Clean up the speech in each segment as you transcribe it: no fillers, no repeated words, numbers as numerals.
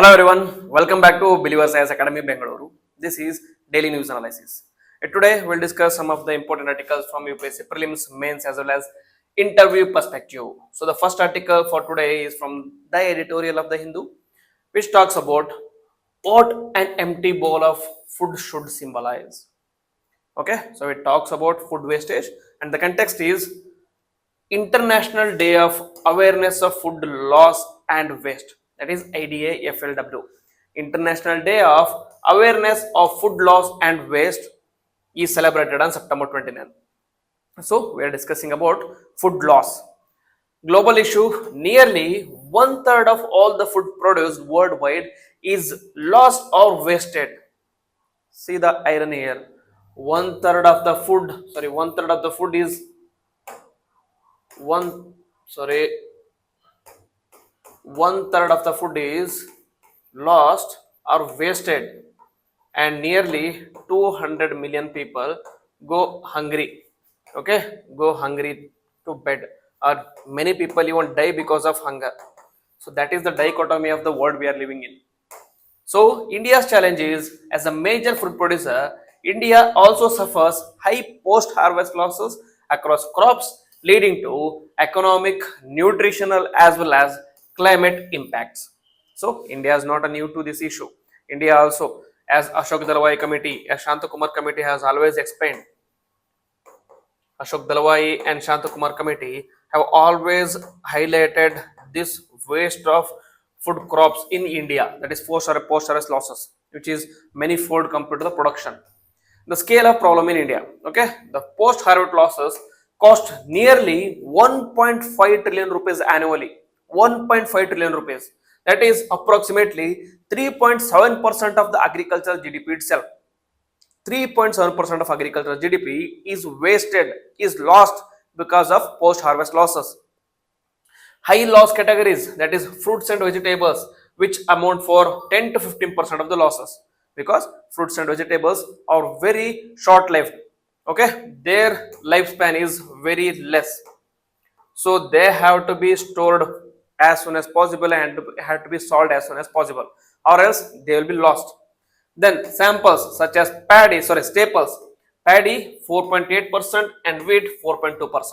Hello everyone, welcome back to Believers Science Academy Bengaluru. This is Daily News Analysis. Today we'll discuss some of the important articles from UPSC Prelims, Mains as well as interview perspective. So the first article for today is from the editorial of the Hindu, which talks about what an empty bowl of food should symbolize. Okay, so it talks about food wastage and the context is International Day of Awareness of Food Loss and Waste, that is IDA-FLW. International Day of Awareness of Food Loss and Waste is celebrated on September 29. So we are discussing about food loss. Global issue, nearly one third of all the food produced worldwide is lost or wasted. See the irony here. One third of the food is one sorry one third of the food is lost or wasted, and nearly 200 million people go hungry. Okay, go hungry to bed, or many people even die because of hunger. So that is the dichotomy of the world we are living in. So India's challenge is, as a major food producer, India also suffers high post-harvest losses across crops, leading to economic, nutritional as well as climate impacts. So India is not new to this issue. India also, as Ashok Dalwai committee, as Shantakumar committee has always explained, Ashok Dalwai and Shantakumar committee have always highlighted this waste of food crops in India, that is post-harvest losses, which is many fold compared to the production. The scale of problem in India, okay, the post-harvest losses cost nearly 1.5 trillion rupees annually. 1.5 trillion rupees. That is approximately 3.7% of the agricultural GDP itself. 3.7% of agricultural GDP is wasted, is lost because of post-harvest losses. High loss categories, that is fruits and vegetables, which amount for 10 to 15% of the losses, because fruits and vegetables are very short lived. Okay, their lifespan is very less, so they have to be stored as soon as possible and have to be sold as soon as possible, or else they will be lost. Then samples such as staples, paddy 4.8% and wheat 4.2%.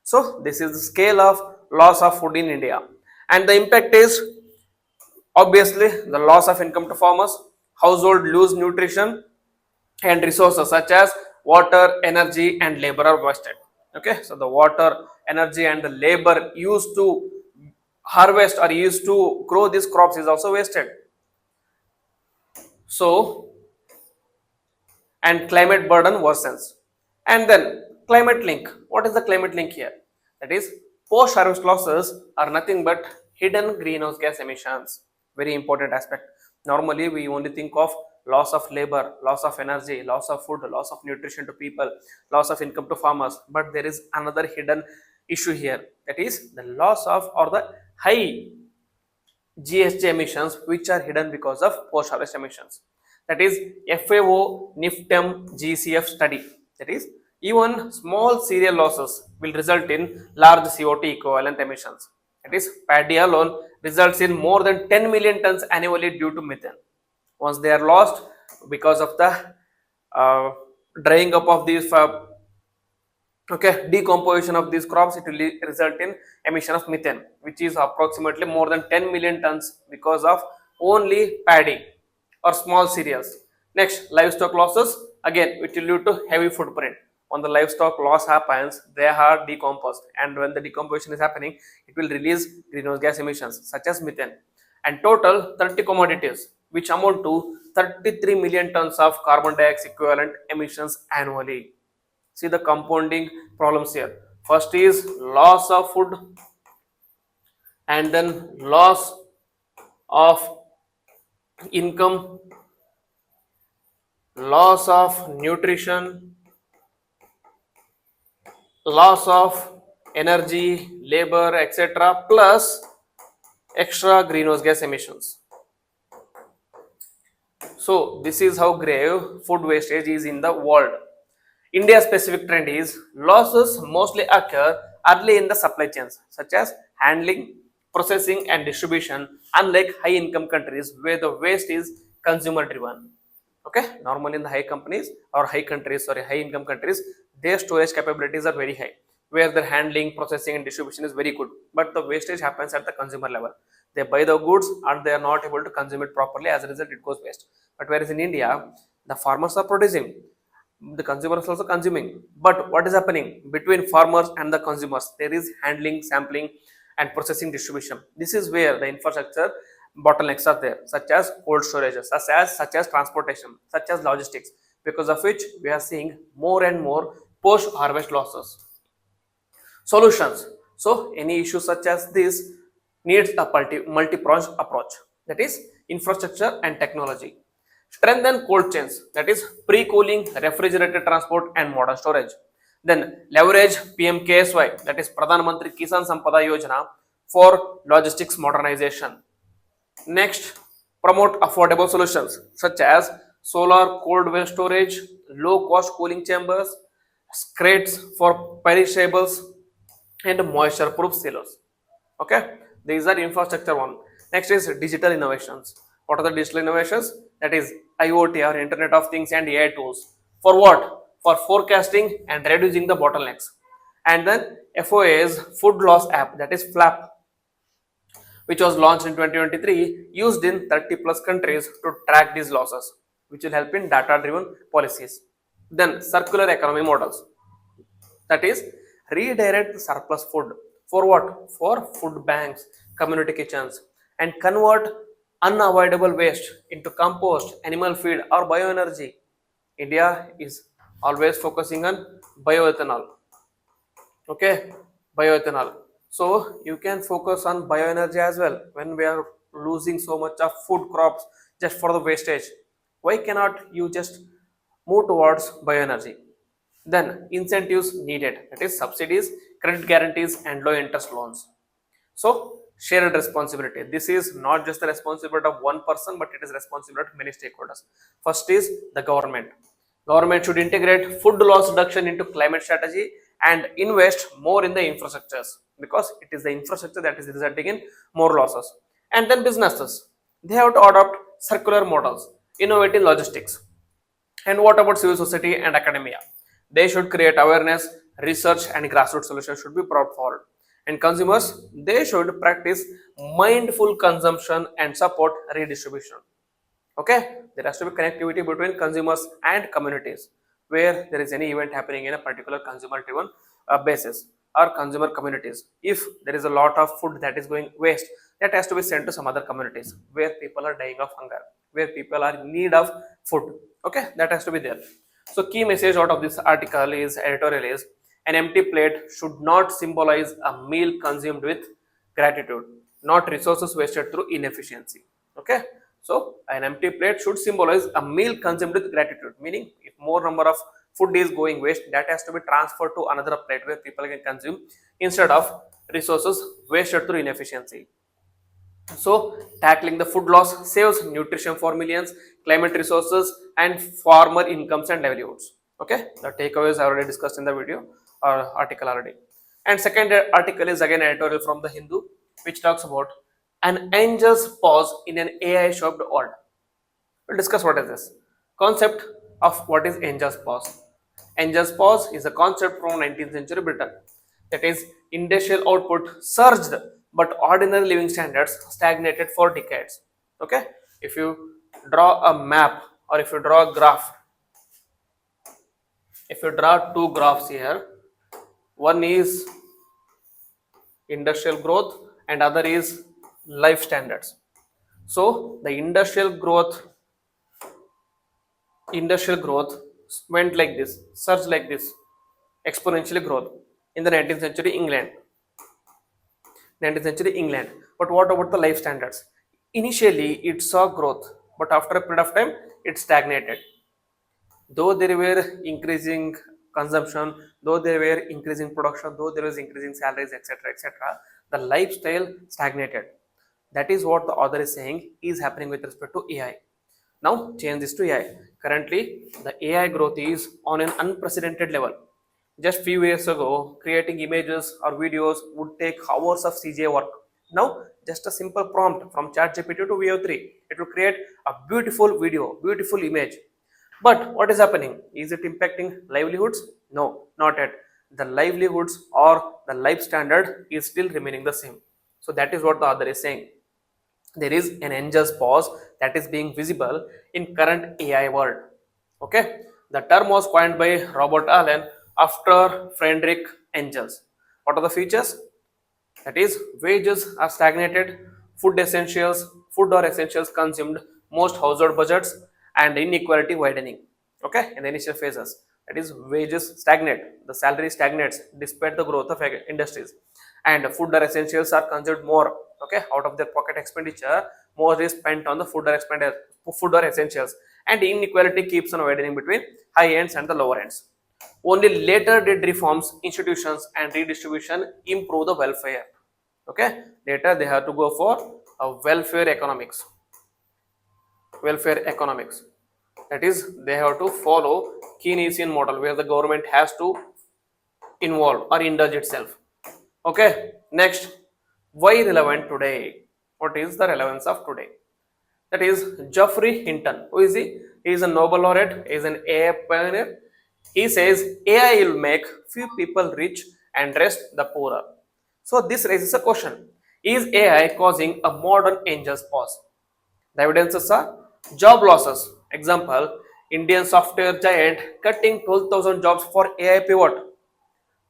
So this is the scale of loss of food in India, and the impact is obviously the loss of income to farmers, household lose nutrition, and resources such as water, energy, and labor are wasted. Okay, so the water, energy, and the labor used to harvest or used to grow these crops is also wasted. So, and climate burden worsens. And then climate link. What is the climate link here? That is, post harvest losses are nothing but hidden greenhouse gas emissions. Very important aspect. Normally, we only think of loss of labor, loss of energy, loss of food, loss of nutrition to people, loss of income to farmers. But there is another hidden issue here. That is the loss of or the high GHG emissions, which are hidden because of post harvest emissions. That is FAO NIFTEM GCF study. That is, even small cereal losses will result in large CO2 equivalent emissions. That is, paddy alone results in more than 10 million tons annually due to methane. Once they are lost because of the uh, drying up of these decomposition of these crops, it will result in emission of methane, which is approximately more than 10 million tons because of only paddy or small cereals. Next, livestock losses, again it will lead to heavy footprint. When the livestock loss happens, they are decomposed, and when the decomposition is happening, it will release greenhouse gas emissions such as methane. And total 30 commodities, which amount to 33 million tons of carbon dioxide equivalent emissions annually. See the compounding problems here. First is loss of food, and then loss of income, loss of nutrition, loss of energy, labor, etc., plus extra greenhouse gas emissions. So this is how grave food wastage is in the world. India's specific trend is losses mostly occur early in the supply chains, such as handling, processing and distribution, unlike high income countries where the waste is consumer driven. Okay, normally in the high companies or high countries, sorry, high income countries, their storage capabilities are very high, where their handling, processing, and distribution is very good. But the wastage happens at the consumer level. They buy the goods and they are not able to consume it properly. As a result, it goes waste. But whereas in India, the farmers are producing, the consumers are also consuming. But what is happening between farmers and the consumers? There is handling, sampling, and processing distribution. This is where the infrastructure bottlenecks are there, such as cold storages, such as transportation, such as logistics, because of which we are seeing more and more post harvest losses. Solutions. So any issue such as this needs a multi-pronged approach, that is infrastructure and technology. Strengthen cold chains, that is pre-cooling, refrigerated transport and modern storage. Then leverage PMKSY, that is Pradhan Mantri Kisan Sampada Yojana, for logistics modernization. Next, promote affordable solutions such as solar cold well storage, low cost cooling chambers, crates for perishables, and moisture proof silos. Okay, these are infrastructure one. Next is digital innovations. What are the digital innovations? That is IoT or Internet of Things and AI tools. For what? For forecasting and reducing the bottlenecks. And then FOA's food loss app, that is FLAP, which was launched in 2023, used in 30 plus countries to track these losses, which will help in data driven policies. Then circular economy models, that is redirect the surplus food for what? For food banks, community kitchens, and convert unavoidable waste into compost, animal feed, or bioenergy. India is always focusing on bioethanol. Okay, bioethanol. So you can focus on bioenergy as well when we are losing so much of food crops just for the wastage. Why cannot you just move towards bioenergy? Then incentives needed, that is subsidies, credit guarantees, and low interest loans. So shared responsibility, this is not just the responsibility of one person, but it is responsibility of many stakeholders. First is the government. Government should integrate food loss reduction into climate strategy and invest more in the infrastructures, because it is the infrastructure that is resulting in more losses. And then businesses, they have to adopt circular models, innovate in logistics. And what about civil society and academia? They should create awareness, research, and grassroots solutions should be brought forward. And consumers, they should practice mindful consumption and support redistribution. Okay, there has to be connectivity between consumers and communities where there is any event happening in a particular consumer driven basis or consumer communities. If there is a lot of food that is going waste, that has to be sent to some other communities where people are dying of hunger, where people are in need of food. Okay, that has to be there. So key message out of this article is editorial is an empty plate should not symbolize a meal consumed with gratitude, not resources wasted through inefficiency. Okay, so an empty plate should symbolize a meal consumed with gratitude, meaning if more number of food is going waste, that has to be transferred to another plate where people can consume instead of resources wasted through inefficiency. So tackling the food loss saves nutrition for millions, climate resources, and farmer incomes and livelihoods. Okay, the takeaways I already discussed in the video or article already. And second article is again editorial from the Hindu, which talks about an angel's pause in an AI shaped world. We'll discuss what is this concept of what is angel's pause. Angel's pause is a concept from 19th century Britain. That is, industrial output surged, but ordinary living standards stagnated for decades. Okay, if you draw a map or if you draw a graph, if you draw two graphs here, one is industrial growth and other is life standards. So the industrial growth went like this, surged like this, exponentially growth in the 19th century England. 19th century England. But what about the life standards? Initially, it saw growth, but after a period of time, it stagnated. Though there were increasing consumption, though there were increasing production, though there was increasing salaries, etc., etc., the lifestyle stagnated. That is what the author is saying is happening with respect to AI. Now change this to AI. Currently, the AI growth is on an unprecedented level. Just few years ago, creating images or videos would take hours of CGI work. Now, just a simple prompt from ChatGPT to VO3, it will create a beautiful video, beautiful image. But what is happening? Is it impacting livelihoods? No, not yet. The livelihoods or the life standard is still remaining the same. So that is what the author is saying. There is an angel's pause that is being visible in current AI world. Okay, the term was coined by Robert Allen after Frederick Engels. What are the features? That is, wages are stagnated, food essentials, food or essentials consumed, most household budgets, and inequality widening. Okay, in the initial phases, that is, wages stagnate, the salary stagnates despite the growth of industries, and food or essentials are consumed more. Okay, out of their pocket expenditure, more is spent on the food or essentials, and inequality keeps on widening between high ends and the lower ends. Only later did reforms, institutions, and redistribution improve the welfare. Okay, later they have to go for a welfare economics. That is, they have to follow Keynesian model where the government has to involve or indulge itself. Okay, next, why relevant today? What is the relevance of today? That is Geoffrey Hinton. Who is he? He is a Nobel laureate. He is an AI pioneer. He says AI will make few people rich and rest the poorer. So this raises a question: is AI causing a modern angel's pause? The evidences are job losses. Example: Indian software giant cutting 12,000 jobs for AI pivot.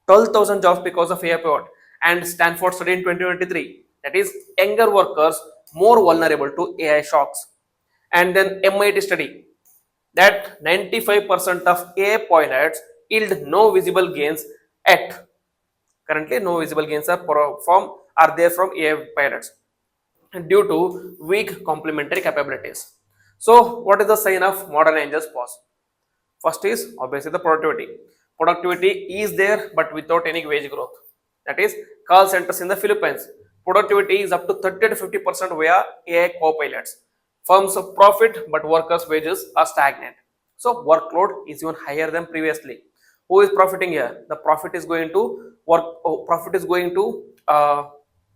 12,000 jobs because of AI pivot. And Stanford study in 2023, that is younger workers more vulnerable to AI shocks. And then MIT study that 95% of AI pilots yield no visible gains at currently no visible gains are there from AI pilots due to weak complementary capabilities. So what is the sign of modern angels pause? First is obviously the productivity. Productivity is there but without any wage growth. That is call centers in the Philippines. Productivity is up to 30 to 50% via AI co-pilots. Firms of profit but workers' wages are stagnant. So workload is even higher than previously. Who is profiting here? The profit is going to profit is going to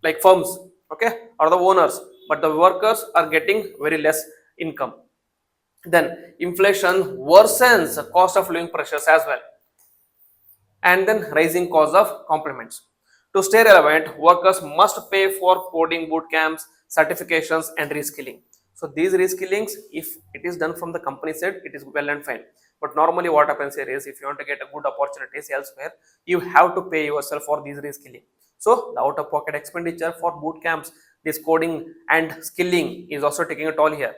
like firms, okay, or the owners, but the workers are getting very less income. Then inflation worsens the cost of living pressures as well, and then rising cost of complements. To stay relevant, workers must pay for coding boot camps, certifications, and reskilling. So these reskillings, if it is done from the company side, it is well and fine. But normally, what happens here is, if you want to get a good opportunities elsewhere, you have to pay yourself for these reskilling. So the out-of-pocket expenditure for boot camps, this coding and skilling is also taking a toll here.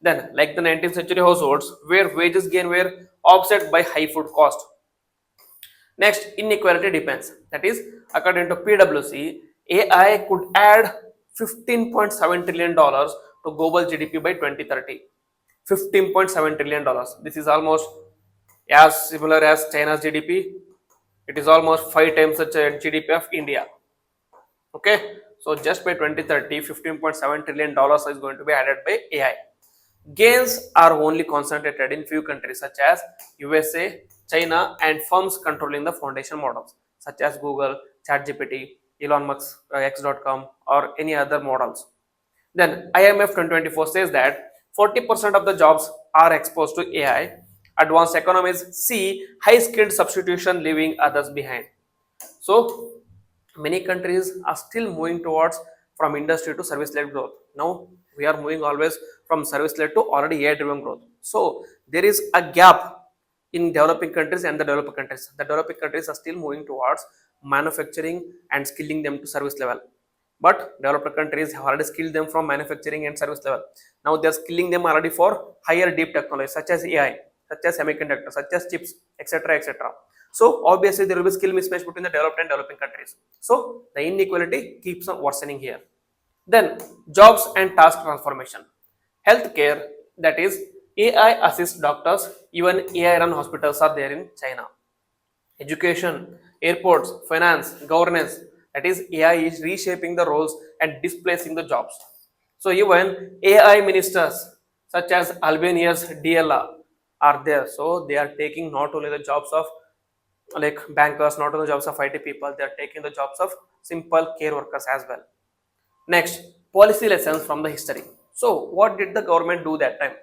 Then, like the 19th century households, where wages gain were offset by high food cost. Next, inequality depends. That is, according to PwC, AI could add $15.7 trillion to global GDP by 2030. $15.7 trillion. This is almost as similar as China's GDP. It is almost 5 times such a GDP of India. Okay, so just by 2030, $15.7 trillion is going to be added by AI. Gains are only concentrated in few countries such as USA, China, and firms controlling the foundation models such as Google, ChatGPT, Elon Musk, X.com, or any other models. Then IMF 2024 says that 40% of the jobs are exposed to AI. Advanced economies see high skilled substitution leaving others behind. So many countries are still moving towards from industry to service led growth. Now we are moving always from service led to already AI driven growth. So there is a gap in developing countries and the developed countries. The developing countries are still moving towards manufacturing and skilling them to service level. But developed countries have already skilled them from manufacturing and service level. Now they are skilling them already for higher deep technology such as AI, such as semiconductors, such as chips, etc. etc. So obviously there will be skill mismatch between the developed and developing countries. So the inequality keeps on worsening here. Then jobs and task transformation. Healthcare, that is AI assist doctors, even AI run hospitals are there in China. Education, airports, finance, governance, that is AI is reshaping the roles and displacing the jobs. So even AI ministers such as Albania's DLA are there. So they are taking not only the jobs of like bankers, not only the jobs of IT people, they are taking the jobs of simple care workers as well. Next, policy lessons from the history. So, what did the government do that time?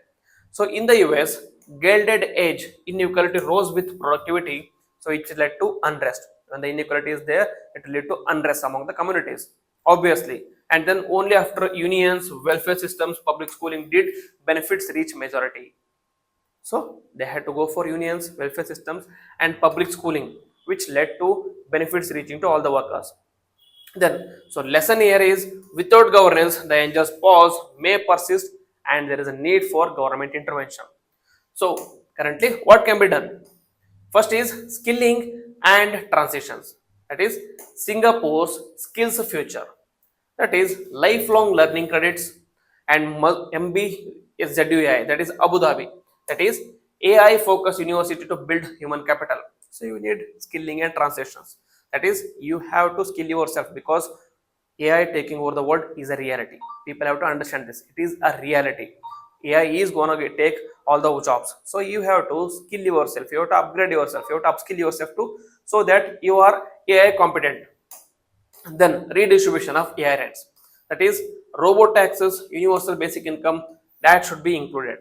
So, in the US, Gilded Age inequality rose with productivity, so it led to unrest. When the inequality is there, it will lead to unrest among the communities, obviously. And then only after unions, welfare systems, public schooling did benefits reach majority. So they had to go for unions, welfare systems, and public schooling, which led to benefits reaching to all the workers. Then, so lesson here is without governance, the unjust pause may persist and there is a need for government intervention. So, currently, what can be done? First is skilling and transitions. That is Singapore's skills future. That is lifelong learning credits and MBZUI. That is Abu Dhabi. That is AI focused university to build human capital. So you need skilling and transitions. That is you have to skill yourself because AI taking over the world is a reality. People have to understand this. It is a reality. AI is gonna take all the jobs. So you have to skill yourself. You have to upgrade yourself. You have to upskill yourself too, so that you are AI competent. Then redistribution of AI rights. That is robot taxes, universal basic income that should be included.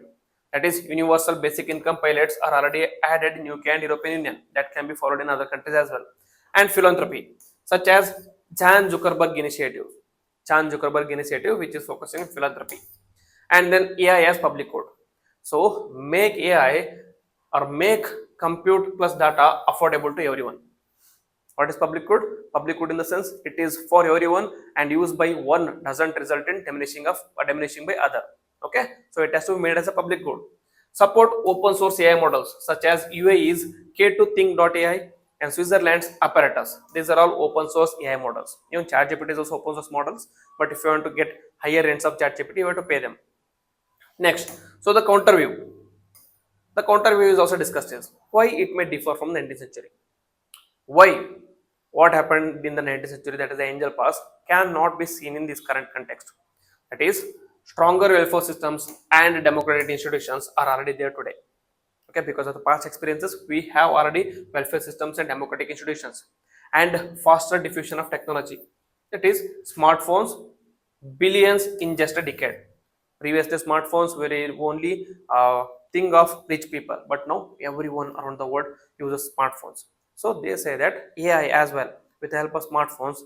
That is universal basic income pilots are already added in UK and European Union. That can be followed in other countries as well. And philanthropy, such as Chan Zuckerberg Initiative. Chan Zuckerberg Initiative, which is focusing on philanthropy. And then AI as public code. So make AI or make compute plus data affordable to everyone. What is public good? Public good in the sense it is for everyone and used by one doesn't result in diminishing of or diminishing by other. Okay, so it has to be made as a public good. Support open source AI models such as UAE's K2Think.ai and Switzerland's apparatus. These are all open source AI models. Even ChatGPT is also open source models, but if you want to get higher ends of ChatGPT, you have to pay them. Next, so the counter view. The counter view is also discussed is why it may differ from the 19th century. Why? What happened in the 19th century, that is the angel pass, cannot be seen in this current context. That is, stronger welfare systems and democratic institutions are already there today. Okay, because of the past experiences, we have already welfare systems and democratic institutions and faster diffusion of technology. That is, smartphones, billions in just a decade. Previously, smartphones were only a thing of rich people, but now everyone around the world uses smartphones. So they say that AI as well, with the help of smartphones,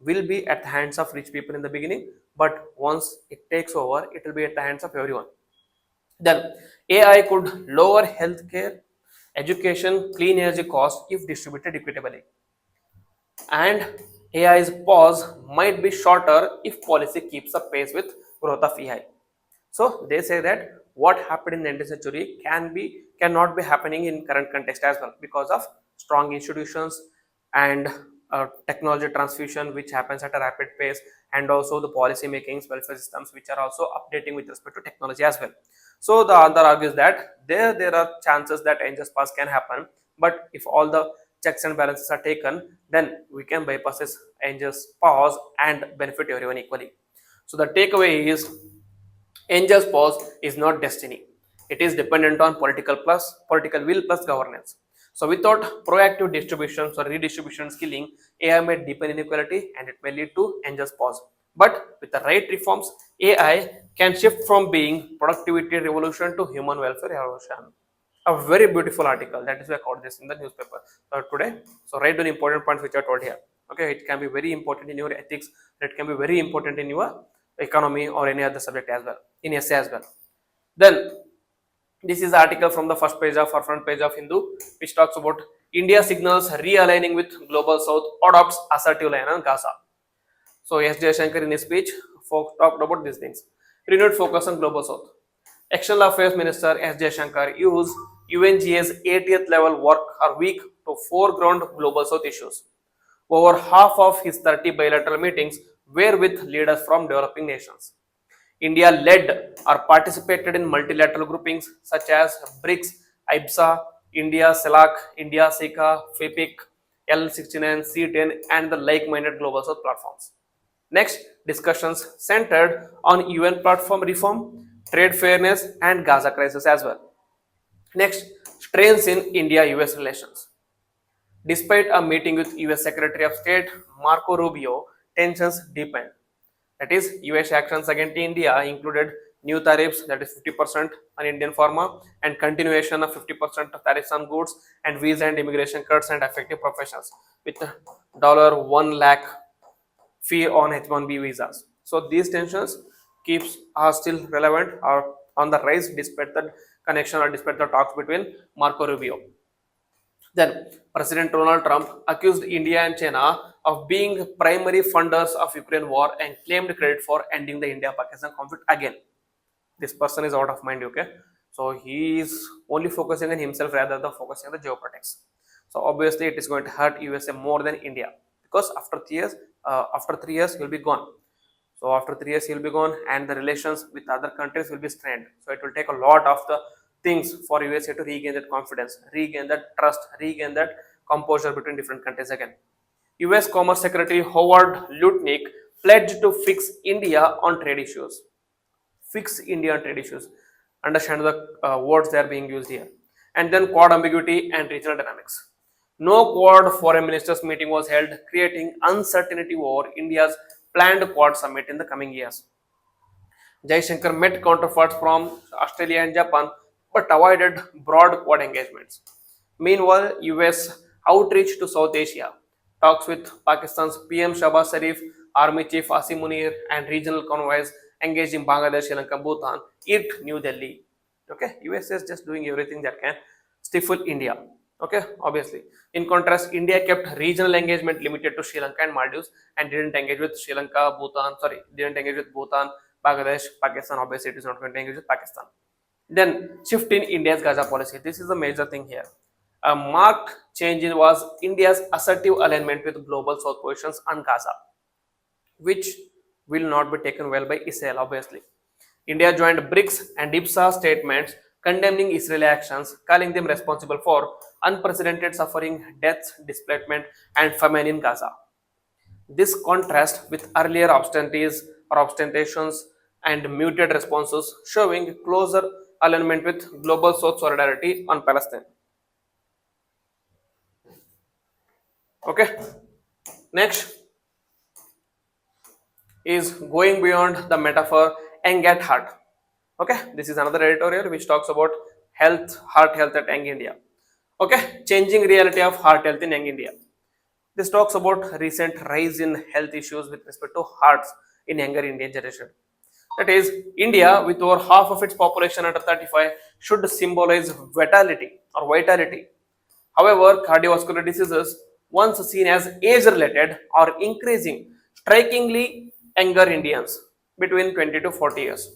will be at the hands of rich people in the beginning, but once it takes over, it will be at the hands of everyone. Then AI could lower healthcare, education, clean energy costs if distributed equitably. And AI's pause might be shorter if policy keeps up pace with growth of AI. So they say that what happened in the 19th century cannot be happening in current context as well because of strong institutions and technology transfusion which happens at a rapid pace, and also the policy makings, welfare systems which are also updating with respect to technology as well. So the other argues that there are chances that unjust pass can happen, but if all the checks and balances are taken, then we can bypass this unjust pause and benefit everyone equally. So the takeaway is Angel's pause is not destiny. It is dependent on political will plus governance. So without proactive distributions or redistribution skilling, AI may deepen inequality and it may lead to Angel's pause. But with the right reforms, AI can shift from being productivity revolution to human welfare revolution. A very beautiful article. That is why I caught this in the newspaper today. So write down important points which I told here. Okay, it can be very important in your ethics. It can be very important in your economy or any other subject as well, in essay as well. Then this is the article from the first page of or front page of Hindu, which talks about India signals realigning with global south, adopts assertive line on Gaza. So S. Jaishankar in his speech talked about these things. Renewed focus on global south. External Affairs Minister S. Jaishankar used UNGA's 80th level work or week to foreground global south issues. Over half of his 30 bilateral meetings were with leaders from developing nations. India led or participated in multilateral groupings such as BRICS, IBSA, India CELAC, India SICA, FIPIC, L69, C10, and the like-minded global south platforms. Next, discussions centered on UN platform reform, trade fairness, and Gaza crisis as well. Next, strains in India-US relations. Despite a meeting with US Secretary of State Marco Rubio, tensions deepened. That is, US actions against India included new tariffs, that is 50% on Indian pharma, and continuation of 50% of tariffs on goods, and visa and immigration cuts and affected professions with $1 lakh fee on H1B visas. So these tensions keeps are still relevant or on the rise despite the connection or despite the talks between Marco Rubio. Then President Donald Trump accused India and China of being primary funders of Ukraine war and claimed credit for ending the India-Pakistan conflict again. This person is out of mind, okay? So he is only focusing on himself rather than focusing on the geopolitics. So obviously it is going to hurt USA more than India because after 3 years he'll be gone. So after 3 years he'll be gone and the relations with other countries will be strained. So it will take a lot of the things for USA to regain that confidence, regain that trust, regain that composure between different countries again. US Commerce Secretary Howard Lutnick pledged to fix India on trade issues. Fix India on trade issues. Understand the words they are being used here. And then Quad ambiguity and regional dynamics. No Quad foreign ministers meeting was held, creating uncertainty over India's planned Quad summit in the coming years. Jaishankar met counterparts from Australia and Japan but avoided broad Quad engagements. Meanwhile, US outreach to South Asia, talks with Pakistan's PM Shahbaz Sharif, Army Chief Asim Munir, and regional convoys engaged in Bangladesh, Sri Lanka, Bhutan, it New Delhi. Okay, US is just doing everything that can stifle India. Okay, obviously. In contrast, India kept regional engagement limited to Sri Lanka and Maldives and didn't engage with Sri Lanka, Bhutan, sorry, didn't engage with Bhutan, Bangladesh, Pakistan. Obviously, it is not going to engage with Pakistan. Then, shift in India's Gaza policy. This is a major thing here. A marked change was India's assertive alignment with global South positions on Gaza, which will not be taken well by Israel, obviously. India joined BRICS and IPSA statements condemning Israeli actions, calling them responsible for unprecedented suffering, deaths, displacement, and famine in Gaza. This contrasts with earlier obstinations or ostentations and muted responses, showing closer alignment with global South solidarity on Palestine. Okay, next is going beyond the metaphor and get heart. Okay, this is another editorial which talks about heart health at Young India. Okay, changing reality of heart health in Young India. This talks about recent rise in health issues with respect to hearts in younger Indian generation. That is, India, with over half of its population under 35, should symbolize vitality. However, cardiovascular diseases, once seen as age-related, are increasing strikingly younger Indians between 20 to 40 years.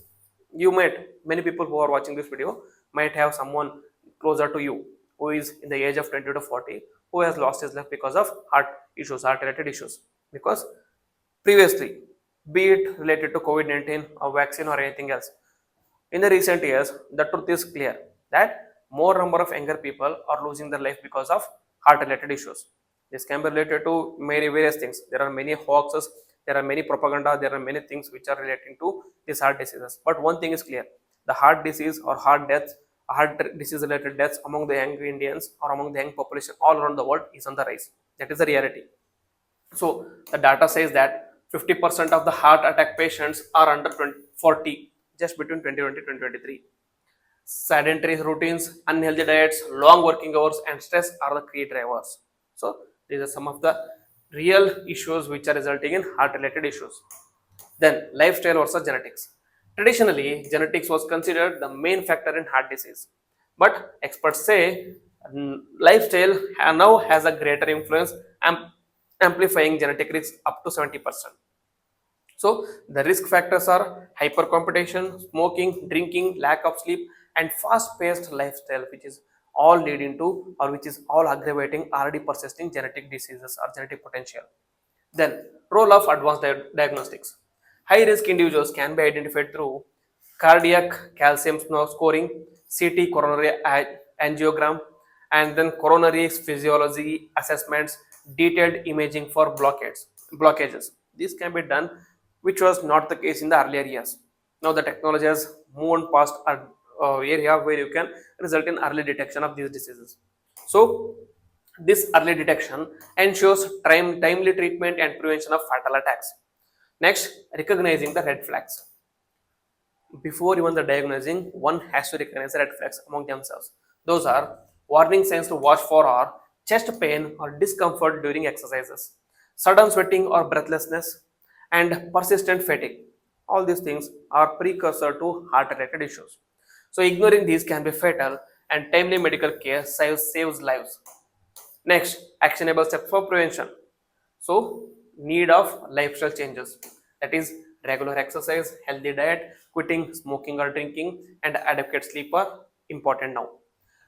You might, many people who are watching this video might have someone closer to you who is in the age of 20 to 40 who has lost his life because of heart related issues. Because previously, be it related to COVID-19 or vaccine or anything else, in the recent years, the truth is clear that more number of younger people are losing their life because of heart-related issues. This can be related to many various things. There are many hoaxes, there are many propaganda, there are many things which are relating to these heart diseases. But one thing is clear: the heart disease or heart deaths, heart disease-related deaths among the young Indians or among the young population all around the world is on the rise. That is the reality. So the data says that 50% of the heart attack patients are under 40, just between 2020 and 2023. Sedentary routines, unhealthy diets, long working hours, and stress are the key drivers. So these are some of the real issues which are resulting in heart related issues. Then lifestyle versus genetics. Traditionally, genetics was considered the main factor in heart disease. But experts say lifestyle now has a greater influence, amplifying genetic risks up to 70%. So the risk factors are hypercompetition, smoking, drinking, lack of sleep, and fast-paced lifestyle, which is all leading to or which is all aggravating already persisting genetic diseases or genetic potential. Then, role of advanced diagnostics. High risk individuals can be identified through cardiac calcium scoring, CT coronary angiogram, and then coronary physiology assessments, detailed imaging for blockages. This can be done, which was not the case in the earlier years. Now the technology has moved past an area where you can result in early detection of these diseases. So this early detection ensures timely treatment and prevention of fatal attacks. Next, recognizing the red flags. Before even the diagnosing, one has to recognize the red flags among themselves. Those are warning signs to watch for are chest pain or discomfort during exercises, sudden sweating or breathlessness, and persistent fatigue. All these things are precursor to heart-related issues. So ignoring these can be fatal, and timely medical care saves lives. Next, actionable steps for prevention. So, need of lifestyle changes, that is regular exercise, healthy diet, quitting smoking or drinking, and adequate sleep are important now.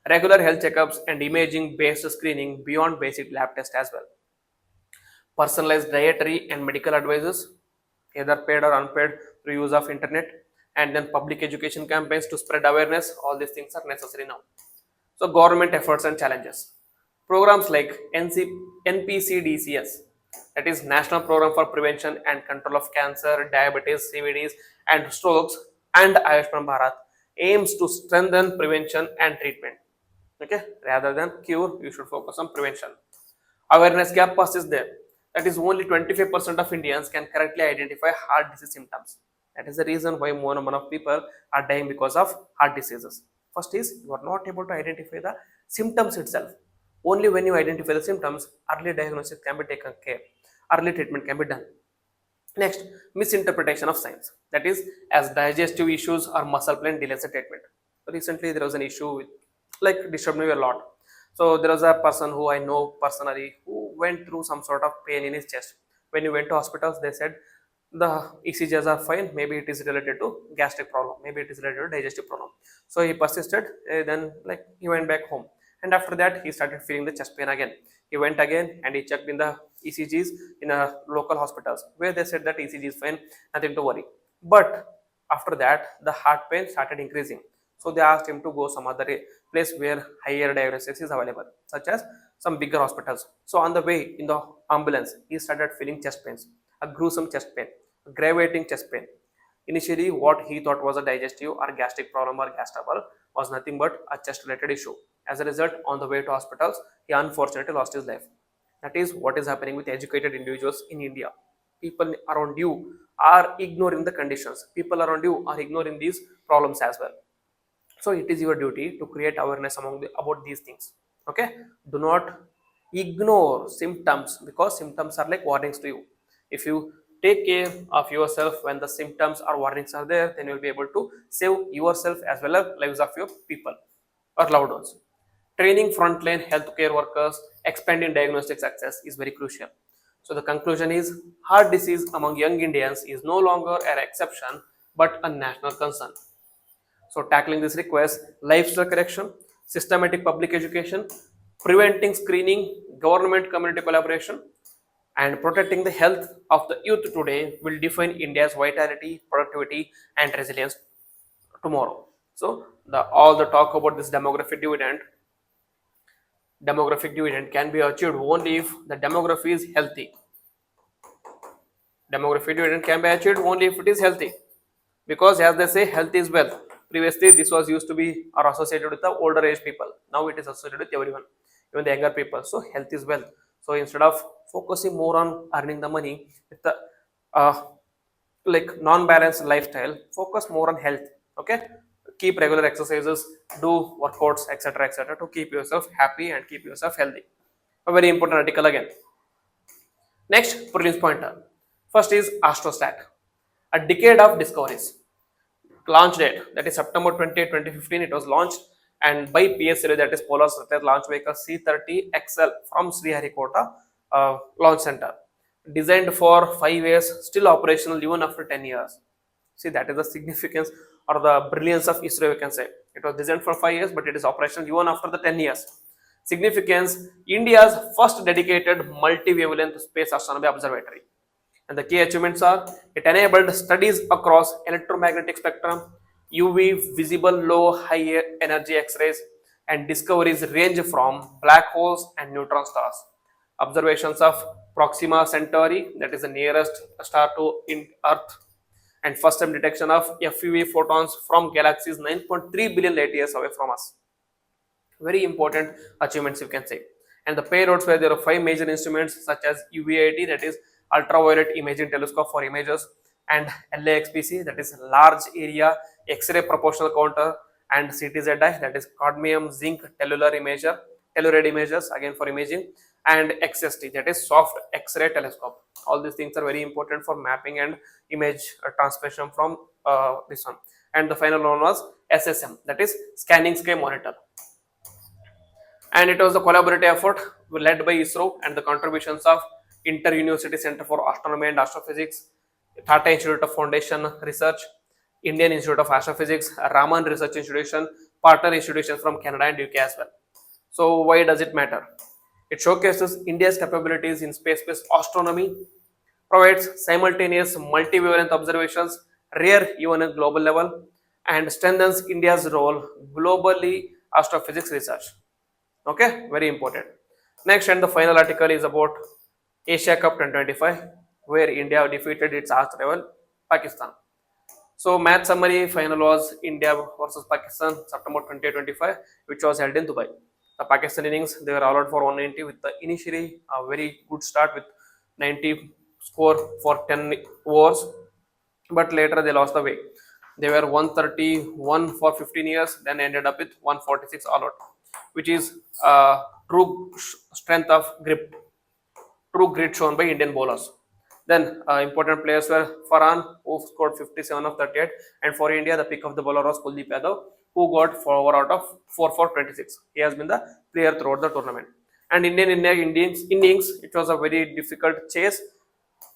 Regular health checkups and imaging based screening beyond basic lab tests as well. Personalized dietary and medical advices, either paid or unpaid through use of internet, and then public education campaigns to spread awareness. All these things are necessary now. So government efforts and challenges. Programs like NPCDCS, that is National Program for Prevention and Control of Cancer, Diabetes, CVDs, and Strokes, and Ayushman Bharat aims to strengthen prevention and treatment. Okay, rather than cure, you should focus on prevention. Awareness gap persists there. That is only 25% of Indians can correctly identify heart disease symptoms. That is the reason why more number of people are dying because of heart diseases. First is you are not able to identify the symptoms itself. Only when you identify the symptoms, early diagnosis can be taken care. Early treatment can be done. Next, misinterpretation of signs. That is, as digestive issues or muscle pain delays the treatment. Recently, there was an issue with, like, disturbed me a lot. So there was a person who I know personally who went through some sort of pain in his chest. When he went to hospitals, they said the ECGs are fine. Maybe it is related to gastric problem. Maybe it is related to digestive problem. So he persisted. Then, like, he went back home, and after that, he started feeling the chest pain again. He went again and he checked in the ECGs in a local hospitals where they said that ECG is fine, nothing to worry. But after that, the heart pain started increasing. So they asked him to go some other place where higher diagnosis is available, such as some bigger hospitals. So on the way in the ambulance, he started feeling chest pains, a gruesome chest pain, a aggravating chest pain. Initially, what he thought was a digestive or gastric problem or gas trouble was nothing but a chest related issue. As a result, on the way to hospitals, he unfortunately lost his life. That is what is happening with educated individuals in India. People around you are ignoring the conditions. People around you are ignoring these problems as well. So it is your duty to create awareness about these things. Okay, do not ignore symptoms because symptoms are like warnings to you. If you take care of yourself when the symptoms or warnings are there, then you will be able to save yourself as well as lives of your people or loved ones. Training frontline healthcare workers, expanding diagnostic access is very crucial. So the conclusion is heart disease among young Indians is no longer an exception but a national concern. So tackling this requires lifestyle correction, systematic public education, preventing screening, government community collaboration, and protecting the health of the youth today will define India's vitality, productivity, and resilience tomorrow. So all the talk about this demographic dividend can be achieved only if the demography is healthy. Demographic dividend can be achieved only if it is healthy. Because as they say, health is wealth. Previously this was used to be or associated with the older age people. Now it is associated with everyone, even the younger people. So health is wealth. So instead of focusing more on earning the money with the uh, like non-balanced lifestyle, focus more on health. Okay, keep regular exercises, do workouts, etc., etc., to keep yourself happy and keep yourself healthy. A very important article again. Next, prelims pointer. First is astrostat, a decade of discoveries. Launch date, that is September 20, 2015, it was launched, and by PSLV, that is Polar Satellite Launch Vehicle C-30 XL from Sriharikota Launch Center. Designed for 5 years, still operational even after 10 years. See, that is the significance or the brilliance of ISRO, we can say. It was designed for 5 years, but it is operational even after the 10 years. Significance, India's first dedicated multi-wavelength space astronomy observatory. And the key achievements are it enabled studies across electromagnetic spectrum, UV, visible low high energy X-rays, and discoveries range from black holes and neutron stars. Observations of Proxima Centauri, that is the nearest star to Earth, and first time detection of FUV photons from galaxies 9.3 billion light years away from us. Very important achievements, you can say. And the payloads where there are 5 major instruments such as UVIT, that is ultraviolet imaging telescope for images, and LAXPC, that is large area X-ray proportional counter, and CTZI, that is cadmium zinc telluride imagers again for imaging, and XST, that is soft X-ray telescope. All these things are very important for mapping and image transmission from this one. And the final one was SSM, that is scanning sky monitor, and it was a collaborative effort led by ISRO and the contributions of Inter University Center for Astronomy and Astrophysics, Tata Institute of Foundation Research, Indian Institute of Astrophysics, Raman Research Institution, partner institutions from Canada and UK as well. So why does it matter? It showcases India's capabilities in space-based astronomy, provides simultaneous multi-wavelength observations, rare even at global level, and strengthens India's role globally astrophysics research. Okay, very important. Next, and the final article is about Asia Cup 2025, where India defeated its arch rival Pakistan. So, match summary final was India versus Pakistan September 2025, which was held in Dubai. The Pakistan innings, they were all out for 190 with the initially a very good start with 90 score for 10 overs, but later they lost the way. They were 131 for 15 years, then ended up with 146 all out, which is true strength of grip, true grit shown by Indian bowlers. Then important players were Farhan, who scored 57 of 38, and for India, the pick of the bowler was Kuldeep Yadav, who got 4 out of 4 for 26. He has been the player throughout the tournament. And Indians innings, it was a very difficult chase,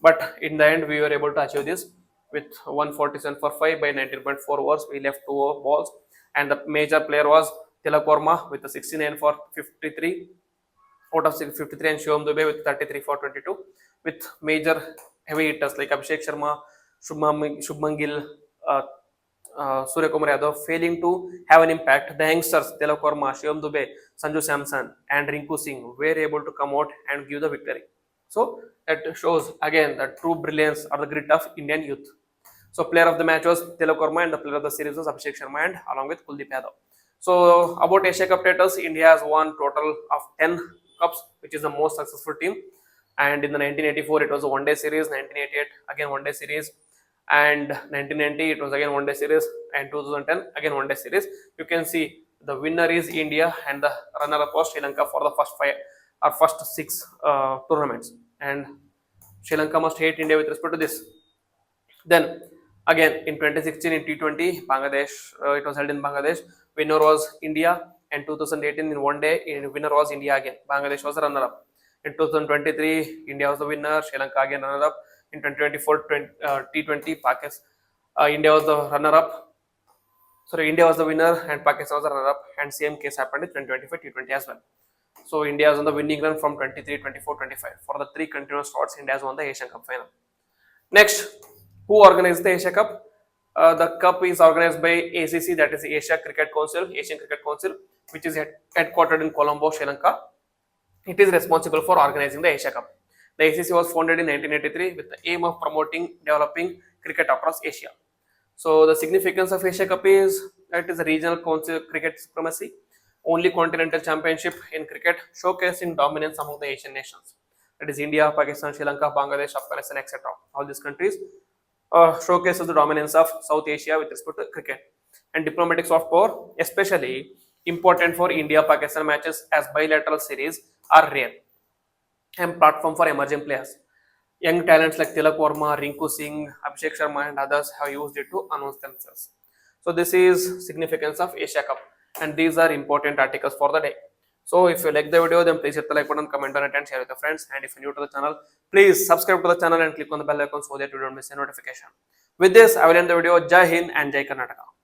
but in the end, we were able to achieve this with 147 for 5 by 19.4 overs. We left 2 balls, and the major player was Tilak Verma with a 69 for 53 out of 53, and Shivam Dubey with 33 for 22, with major heavy hitters like Abhishek Sharma, Shubman Gill, Surya Kumar Yadav failing to have an impact. The youngsters Tilak Verma, Shivam Dubey, Sanju Samson, and Rinku Singh were able to come out and give the victory. So that shows again the true brilliance or the grit of Indian youth. So player of the match was Tilak Verma, and the player of the series was Abhishek Sharma, and along with Kuldeep Yadav. So about Asia Cup titles, India has won total of 10 cups, which is the most successful team. And in the 1984, it was a one-day series. 1988, again one-day series. And 1990, it was again one-day series. And 2010, again one-day series. You can see the winner is India, and the runner-up was Sri Lanka for the first 6 tournaments. And Sri Lanka must hate India with respect to this. Then again in 2016 in T20, Bangladesh, it was held in Bangladesh. Winner was India, and 2018 in one day, winner was India again. Bangladesh was the runner-up. In 2023, India was the winner, Sri Lanka again runner-up. In 2024 T20, Pakistan, India was the runner-up. Sorry, India was the winner and Pakistan was the runner-up. And same case happened in 2025 T20 as well. So India is on the winning run from 23, 24, 25. For the 3 continuous starts, India has won the Asian Cup final. Next, who organized the Asia Cup? The cup is organized by ACC, that is the Asian Cricket Council, which is headquartered in Colombo, Sri Lanka. It is responsible for organizing the Asia Cup. The ACC was founded in 1983 with the aim of promoting developing cricket across Asia. So the significance of Asia Cup is that it is a regional council cricket supremacy, only continental championship in cricket, showcasing dominance among the Asian nations. That is India, Pakistan, Sri Lanka, Bangladesh, Afghanistan, etc. All these countries showcases the dominance of South Asia with respect to cricket. And diplomatic soft power, especially important for India-Pakistan matches, as bilateral series are rare, and platform for emerging players. Young talents like Tilak Verma, Rinku Singh, Abhishek Sharma, and others have used it to announce themselves. So this is significance of Asia Cup, and these are important articles for the day. So if you like the video, then please hit the like button, comment on it, and share with your friends. And if you're new to the channel, please subscribe to the channel and click on the bell icon so that you don't miss a notification. With this, I will end the video. Jai Hind and Jai Karnataka.